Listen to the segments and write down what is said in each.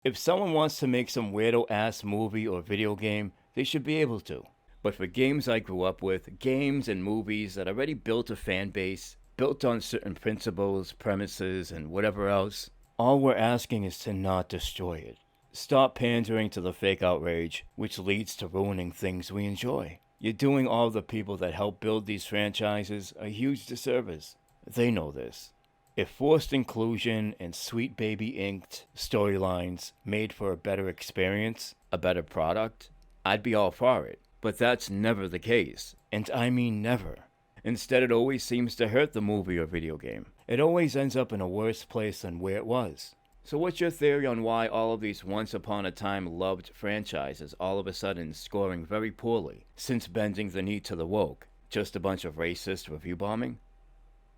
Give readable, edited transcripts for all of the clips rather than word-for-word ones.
If someone wants to make some weirdo ass movie or video game, they should be able to. But for games I grew up with, games and movies that already built a fan base, built on certain principles, premises, and whatever else, all we're asking is to not destroy it. Stop pandering to the fake outrage, which leads to ruining things we enjoy. You're doing all the people that help build these franchises a huge disservice. They know this. If forced inclusion and sweet baby inked storylines made for a better experience, a better product, I'd be all for it. But that's never the case. And I mean never. Instead, it always seems to hurt the movie or video game. It always ends up in a worse place than where it was. So what's your theory on why all of these once upon a time loved franchises all of a sudden scoring very poorly since bending the knee to the woke? Just a bunch of racist review bombing?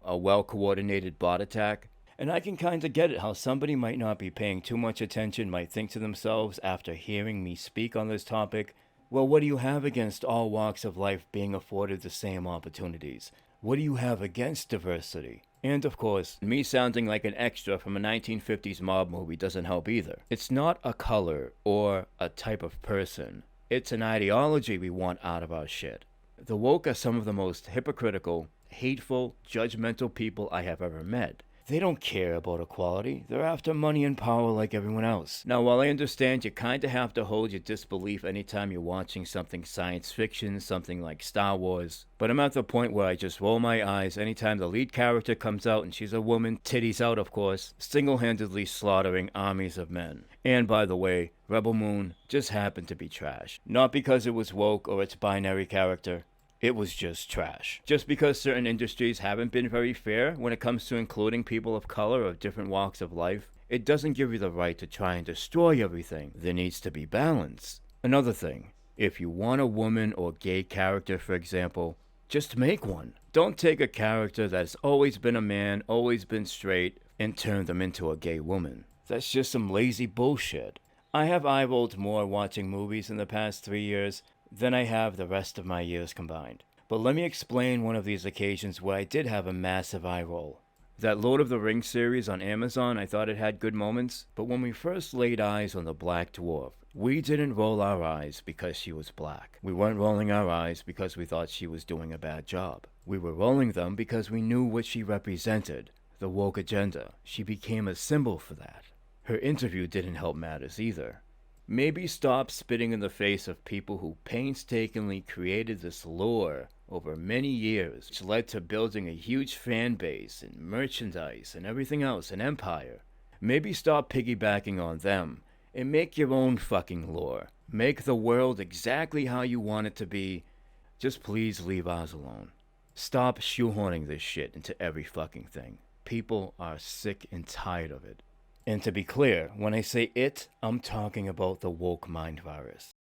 A well-coordinated bot attack? And I can kinda get it how somebody might not be paying too much attention might think to themselves after hearing me speak on this topic, well, what do you have against all walks of life being afforded the same opportunities? What do you have against diversity? And of course, me sounding like an extra from a 1950s mob movie doesn't help either. It's not a color or a type of person. It's an ideology we want out of our shit. The woke are some of the most hypocritical, hateful, judgmental people I have ever met. They don't care about equality. They're after money and power like everyone else. Now, while I understand you kinda have to hold your disbelief anytime you're watching something science fiction, something like Star Wars, but I'm at the point where I just roll my eyes anytime the lead character comes out and she's a woman, titties out of course, single-handedly slaughtering armies of men. And by the way, Rebel Moon just happened to be trash. Not because it was woke or its binary character. It was just trash. Just because certain industries haven't been very fair when it comes to including people of color of different walks of life, it doesn't give you the right to try and destroy everything. There needs to be balance. Another thing, if you want a woman or gay character, for example, just make one. Don't take a character that's always been a man, always been straight, and turn them into a gay woman. That's just some lazy bullshit. I have eye-rolled more watching movies in the past 3 years than I have the rest of my years combined. But let me explain one of these occasions where I did have a massive eye roll. That Lord of the Rings series on Amazon, I thought it had good moments, but when we first laid eyes on the Black Dwarf, we didn't roll our eyes because she was black. We weren't rolling our eyes because we thought she was doing a bad job. We were rolling them because we knew what she represented, the woke agenda. She became a symbol for that. Her interview didn't help matters either. Maybe stop spitting in the face of people who painstakingly created this lore over many years, which led to building a huge fan base and merchandise and everything else, an empire. Maybe stop piggybacking on them and make your own fucking lore. Make the world exactly how you want it to be. Just please leave ours alone. Stop shoehorning this shit into every fucking thing. People are sick and tired of it. And to be clear, when I say it, I'm talking about the woke mind virus.